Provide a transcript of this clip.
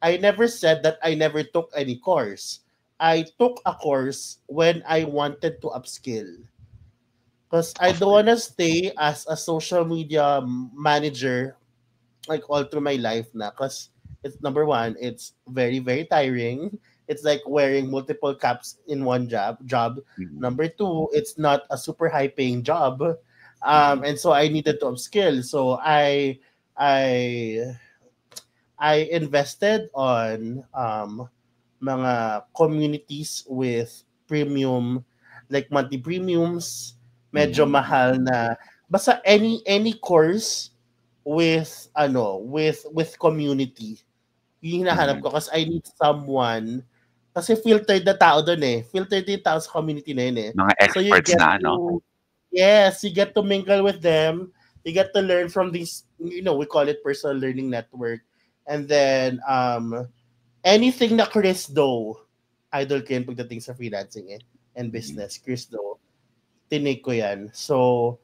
I never said that I never took any course. I took a course when I wanted to upskill. Because I Of don't course. want to stay as a social media manager like all through my life na. Because it's number one, it's very, very tiring. It's like wearing multiple caps in one job. Mhm. Number two, it's not a super high paying job. Mhm. And so I needed to upskill. So I I invested on mga communities with premium, like monthly premiums, medyo Mhm. mahal na. Basta any course with with community. Yung hinahanap Mhm. ko kasi I need someone kasi filtered na tao doon eh. Filtered yung tao sa community na yun eh. Mga So you experts get na, ano? to yes, you get to mingle with them. You get to learn from these, we call it personal learning network. And then, anything na Chris Do, idol ko yun pagdating sa freelancing eh, and Mhm. business. Chris Do, tinig ko yan. So,